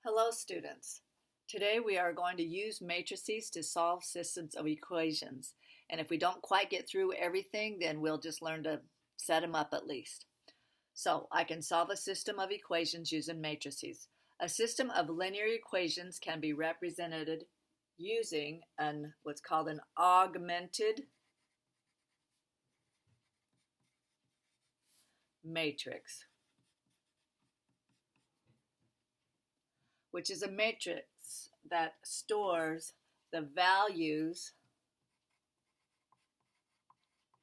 Hello students. Today we are going to use matrices to solve systems of equations. And if we don't quite get through everything, then we'll just learn to set them up at least. So I can solve a system of equations using matrices. A system of linear equations can be represented using what's called an augmented matrix, which is a matrix that stores the values,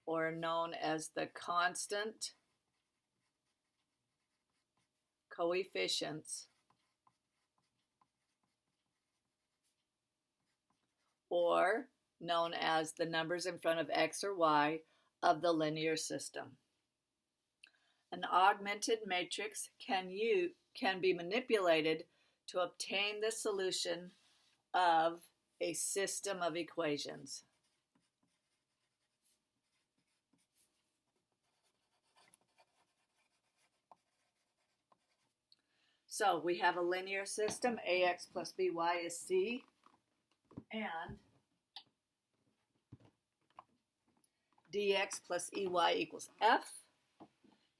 or known as the constant coefficients, or known as the numbers in front of x or y of the linear system. An augmented matrix can be manipulated to obtain the solution of a system of equations. So we have a linear system, ax plus by is c, and dx plus ey equals f.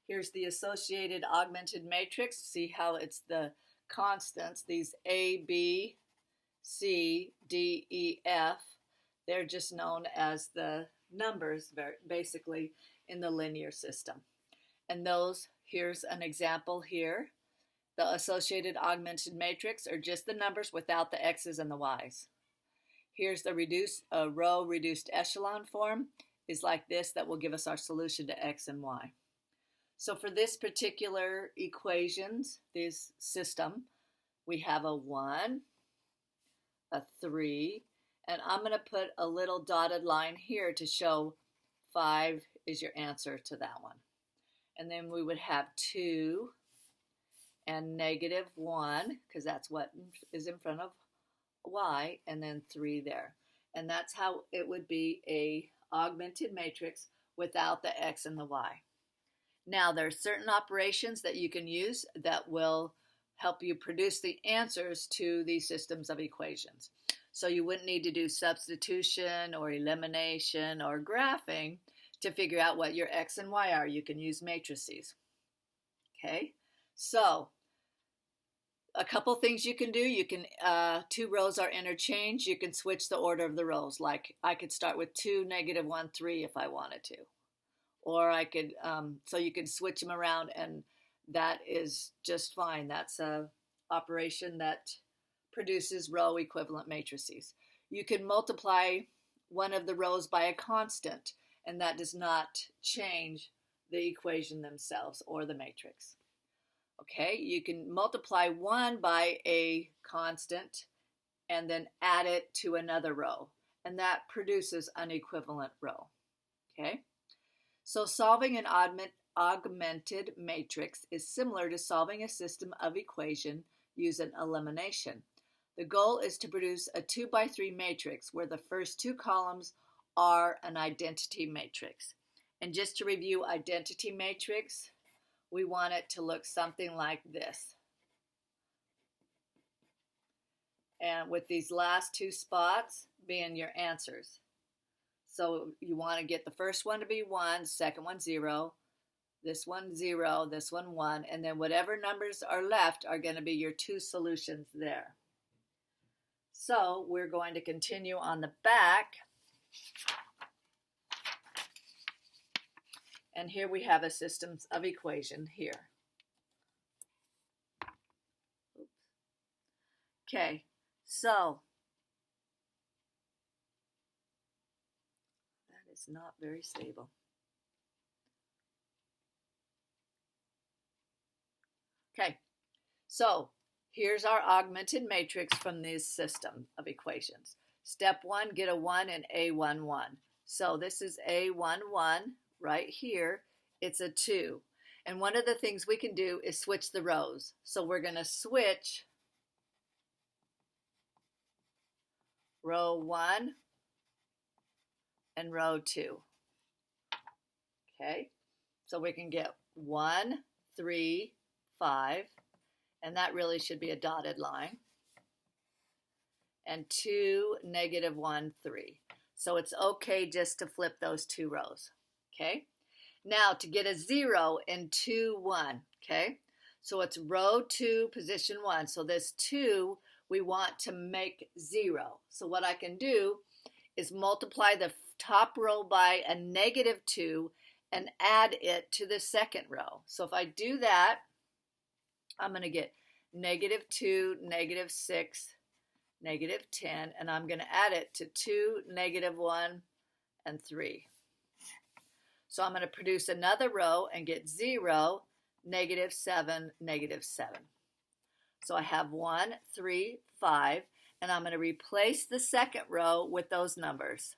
Here's the associated augmented matrix. See how it's the constants, these a, b, c, d, e, f. They're just known as the numbers, basically, in the linear system. And those, here's an example here. The associated augmented matrix are just the numbers without the x's and the y's. Here's the row reduced echelon form is like this, that will give us our solution to x and y. So for this particular this system, we have a 1, a 3, and I'm going to put a little dotted line here to show 5 is your answer to that one. And then we would have 2 and -1, because that's what is in front of y, and then 3 there. And that's how it would be a augmented matrix without the x and the y. Now, there are certain operations that you can use that will help you produce the answers to these systems of equations. So you wouldn't need to do substitution or elimination or graphing to figure out what your x and y are. You can use matrices. Okay, so a couple things you can do. You can, two rows are interchanged. You can switch the order of the rows. Like I could start with 2, -1, 3 if I wanted to. Or I could, so you can switch them around, and that is just fine. That's a operation that produces row equivalent matrices. You can multiply one of the rows by a constant, and that does not change the equation themselves or the matrix. Okay, you can multiply 1 by a constant and then add it to another row, and that produces an equivalent row. Okay. So solving an augmented matrix is similar to solving a system of equation using elimination. The goal is to produce a 2 by 3 matrix where the first 2 columns are an identity matrix. And just to review identity matrix, we want it to look something like this. And with these last 2 spots being your answers. So you want to get the first one to be 1, second one 0, this one 0, this one 1, and then whatever numbers are left are going to be your 2 solutions there. So we're going to continue on the back. And here we have a system of equation here. Okay, so it's not very stable. Okay, so here's our augmented matrix from this system of equations. Step 1, get a 1 and A11. So this is A11 right here. It's a 2. And one of the things we can do is switch the rows. So we're going to switch row 1 and row 2. Okay, so we can get 1, 3, 5, and that really should be a dotted line, and 2, -1, 3. So it's okay just to flip those two rows, okay? Now to get a 0 in 2, 1, okay? So it's row 2, position 1. So this 2, we want to make 0. So what I can do is multiply the top row by a -2 and add it to the second row. So if I do that, I'm going to get -2, -6, -10, and I'm going to add it to 2, -1, and 3. So I'm going to produce another row and get 0, -7, -7. So I have 1, 3, 5, and I'm going to replace the second row with those numbers.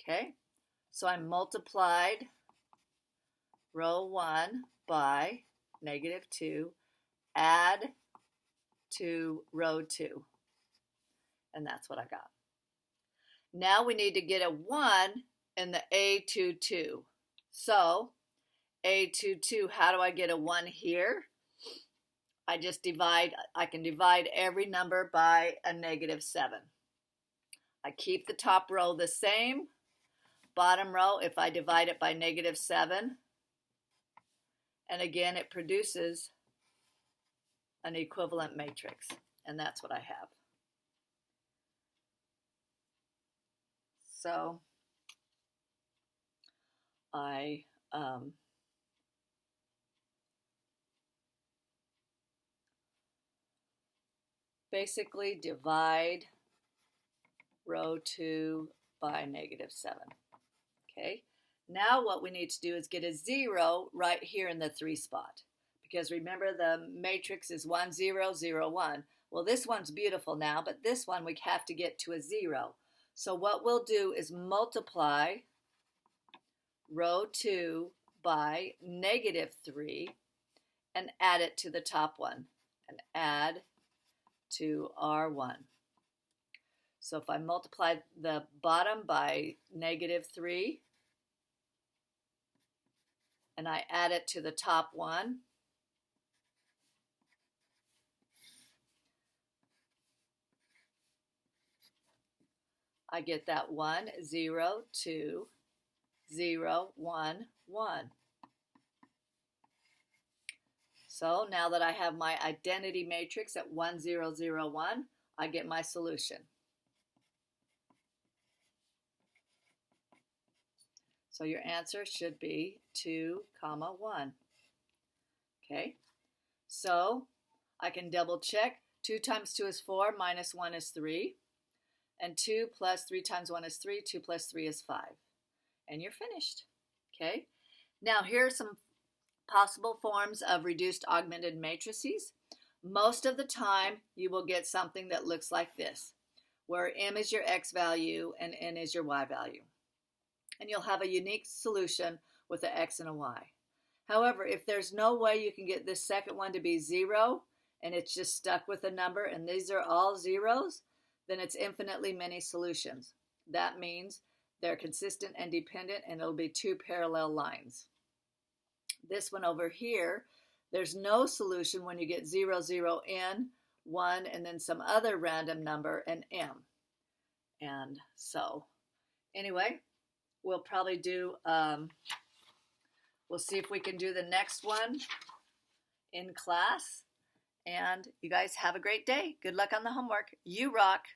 Okay, so I multiplied row 1 by -2, add to row 2, and that's what I got. Now we need to get a 1 in the A22. So A22, how do I get a 1 here? I can divide every number by a -7. I keep the top row the same. Bottom row, if I divide it by -7, and again, it produces an equivalent matrix, and that's what I have. So I basically divide row 2 by -7. Okay, now what we need to do is get a 0 right here in the 3 spot, because remember the matrix is 1, 0, 0, 1. Well, this one's beautiful now, but this one we have to get to a 0. So what we'll do is multiply row 2 by -3 and add it to the top one, and add to R1. So if I multiply the bottom by -3 and I add it to the top one, I get that 1, 0, 2, 0, 1, 1. So now that I have my identity matrix at 1, 0, 0, 1, I get my solution. So your answer should be 2, 1. Okay, so I can double check. 2 times 2 is 4, minus 1 is 3. And 2 plus 3 times 1 is 3, 2 plus 3 is 5. And you're finished. Okay, now here are some possible forms of reduced augmented matrices. Most of the time you will get something that looks like this, where M is your X value and N is your Y value. And you'll have a unique solution with an X and a Y. However, if there's no way you can get this second one to be 0 and it's just stuck with a number and these are all zeros, then it's infinitely many solutions. That means they're consistent and dependent, and it'll be 2 parallel lines. This one over here, there's no solution when you get 0, 0, N, 1, and then some other random number, and M. And so, anyway, we'll probably do, we'll see if we can do the next one in class. And you guys have a great day. Good luck on the homework. You rock.